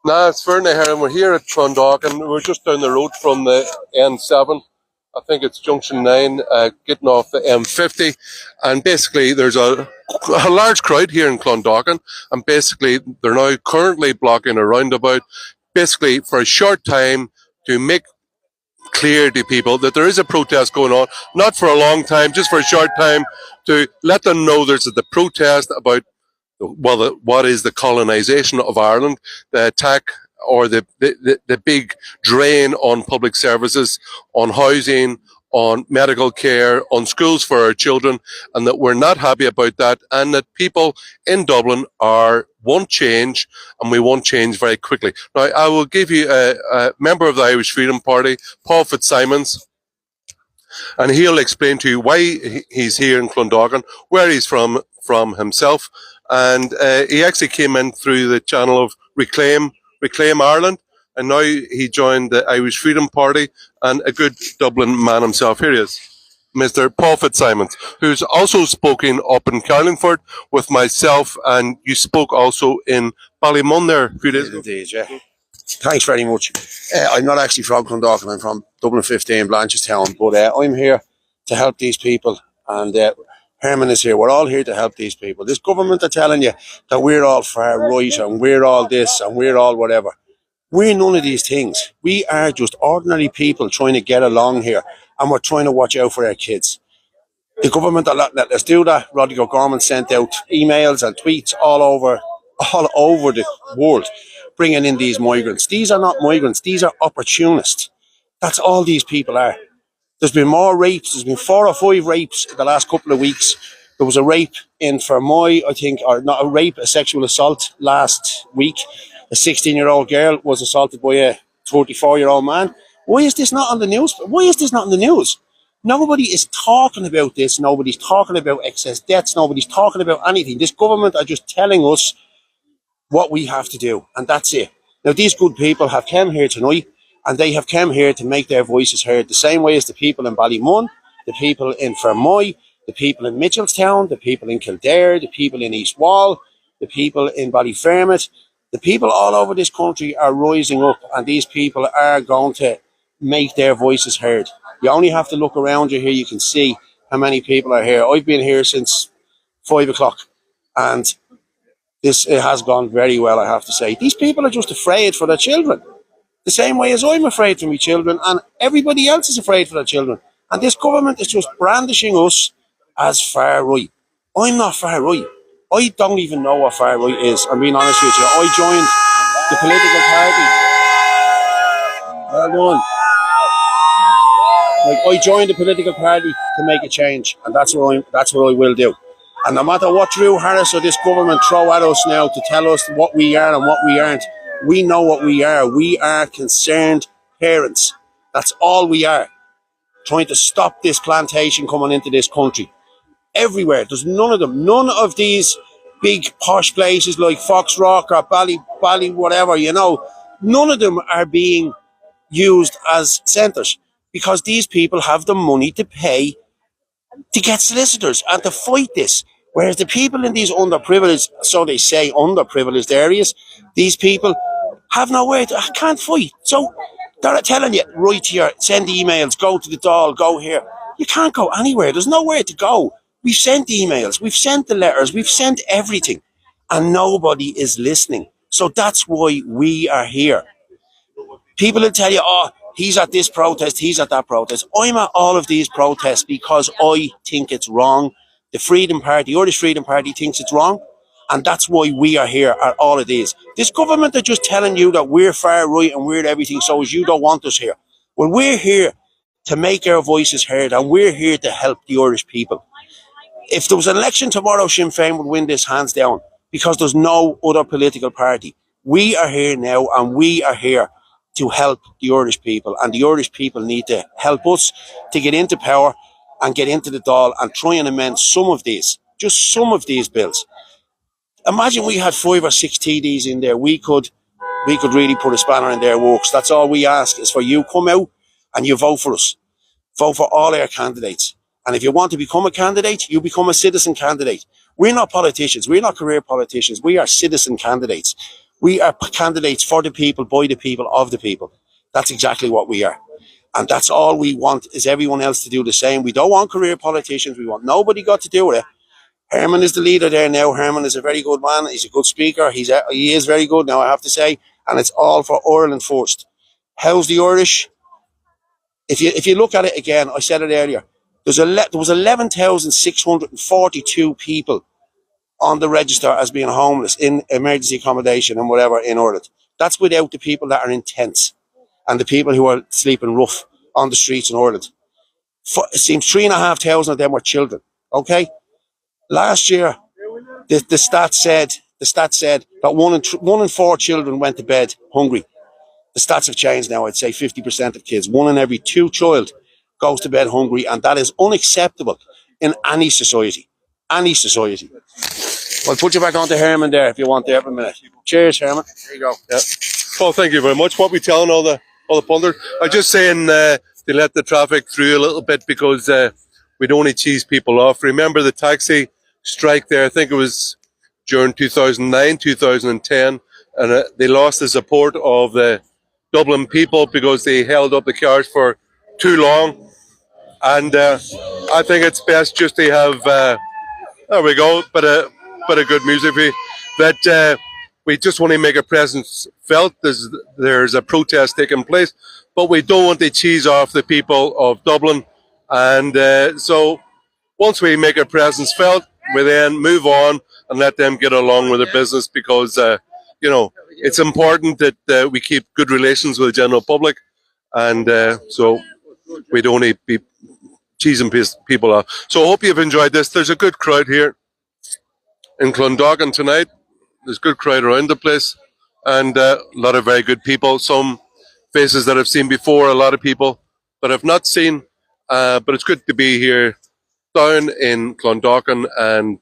Nah, it's fair here, and we're here at Clondalkin. We're just down the road from the N7. I think it's Junction 9, getting off the M50. And basically, there's a large crowd here in Clondalkin. And basically, they're now currently blocking a roundabout, basically for a short time to make clear to people that there is a protest going on. Not for a long time, just for a short time to let them know there's the protest about what is the colonisation of Ireland, the attack or the big drain on public services, on housing, on medical care, on schools for our children, and that we're not happy about that, and that people in Dublin want change, and we want change very quickly. Now, I will give you a member of the Irish Freedom Party, Paul Fitzsimons, and he'll explain to you why he's here in Clondalkin, where he's from himself. And he actually came in through the channel of Reclaim Ireland, and now he joined the Irish Freedom Party, and a good Dublin man himself. Here he is, Mr. Paul Fitzsimons, who's also spoken up in Carlingford with myself, and you spoke also in Ballymun there a few days ago. Indeed, yeah. Thanks very much. I'm not actually from Clondalkin, I'm from Dublin 15, Blanchardstown, but I'm here to help these people, and Herman is here. We're all here to help these people. This government are telling you that we're all far right and we're all this and we're all whatever. We're none of these things. We are just ordinary people trying to get along here, and we're trying to watch out for our kids. The government are not letting us do that. Roderick O'Gorman sent out emails and tweets all over the world, bringing in these migrants. These are not migrants. These are opportunists. That's all these people are. There's been more rapes. There's been 4 or 5 rapes in the last couple of weeks. There was a rape in Fermoy, I think, or not a rape, a sexual assault last week. A 16-year-old girl was assaulted by a 44-year-old man. Why is this not on the news? Why is this not in the news? Nobody is talking about this. Nobody's talking about excess deaths. Nobody's talking about anything. This government are just telling us what we have to do, and that's it. Now, these good people have come here tonight, and they have come here to make their voices heard the same way as the people in Ballymun, the people in Fermoy, the people in Mitchelstown, the people in Kildare, the people in East Wall, the people in Ballyfermot. The people all over this country are rising up, and these people are going to make their voices heard. You only have to look around you here. You can see how many people are here. I've been here since 5 o'clock, and it has gone very well, I have to say. These people are just afraid for their children, the same way as I'm afraid for my children, and everybody else is afraid for their children. And this government is just brandishing us as far right. I'm not far right. I don't even know what far right is, I'm being honest with you. I joined the political party. Well done. I joined the political party to make a change, and that's what I will do. And no matter what Drew Harris or this government throw at us now to tell us what we are and what we aren't, we know what we are. We are concerned parents. That's all we are. Trying to stop this plantation coming into this country. Everywhere. There's none of them. None of these big posh places like Foxrock or Bally whatever, none of them are being used as centres, because these people have the money to pay to get solicitors and to fight this. Whereas the people in these underprivileged, so they say, underprivileged areas, these people have nowhere to, can't fight. So they're telling you, write here, send emails, go to the Dáil, go here. You can't go anywhere. There's nowhere to go. We've sent emails, we've sent the letters, we've sent everything, and nobody is listening. So that's why we are here. People will tell you, oh, he's at this protest, he's at that protest. I'm at all of these protests because I think it's wrong. The Freedom Party, Irish Freedom Party, thinks it's wrong. And that's why we are here at all of these. This government are just telling you that we're far right and we're everything, so as you don't want us here. Well, we're here to make our voices heard, and we're here to help the Irish people. If there was an election tomorrow, Sinn Féin would win this hands down, because there's no other political party. We are here now, and we are here to help the Irish people, and the Irish people need to help us to get into power and get into the Dáil and try and amend some of these, just some of these bills. Imagine we had 5 or 6 TDs in there. We could really put a spanner in their works. That's all we ask, is for you come out and you vote for us. Vote for all our candidates. And if you want to become a candidate, you become a citizen candidate. We're not politicians. We're not career politicians. We are citizen candidates. We are candidates for the people, by the people, of the people. That's exactly what we are. And that's all we want, is everyone else to do the same. We don't want career politicians. We want nobody got to do with it. Herman is the leader there now. Herman is a very good man. He's a good speaker. He is very good now, I have to say. And it's all for Ireland first. How's the Irish? If you look at it again, I said it earlier, there was 11,642 people on the register as being homeless in emergency accommodation and whatever in Ireland. That's without the people that are in tents and the people who are sleeping rough on the streets in Ireland. It seems 3,500 of them were children. Okay, last year the stats said that one in 4 children went to bed hungry. The stats have changed now. I'd say 50% of kids, 1 in every 2 child, goes to bed hungry, and that is unacceptable in any society. Any society. I'll put you back onto Herman there if you want there for a minute. Cheers, Herman. There you go. Yeah. Paul, thank you very much. What we telling all the pundits? I'm just saying they let the traffic through a little bit because we don't want to cheese people off. Remember the taxi strike there? I think it was during 2009, 2010, and they lost the support of the Dublin people because they held up the cars for too long. And I think it's best just to have there we go, but a good music fee. That we just want to make a presence felt. There's a protest taking place, but we don't want to cheese off the people of Dublin. And so once we make a presence felt, we then move on and let them get along with their business because it's important that we keep good relations with the general public, and so we don't need to be cheesing people off. So I hope you've enjoyed this. There's a good crowd here in Clondalkin tonight. There's a good crowd around the place, and a lot of very good people. Some faces that I've seen before, a lot of people that I've not seen, but it's good to be here down in Clondalkin and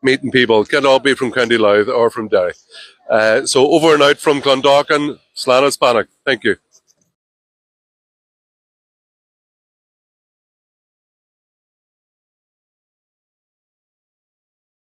meeting people. Can't all be from County Louth or from Derry. So over and out from Clondalkin, Slán Hispanic. Thank you.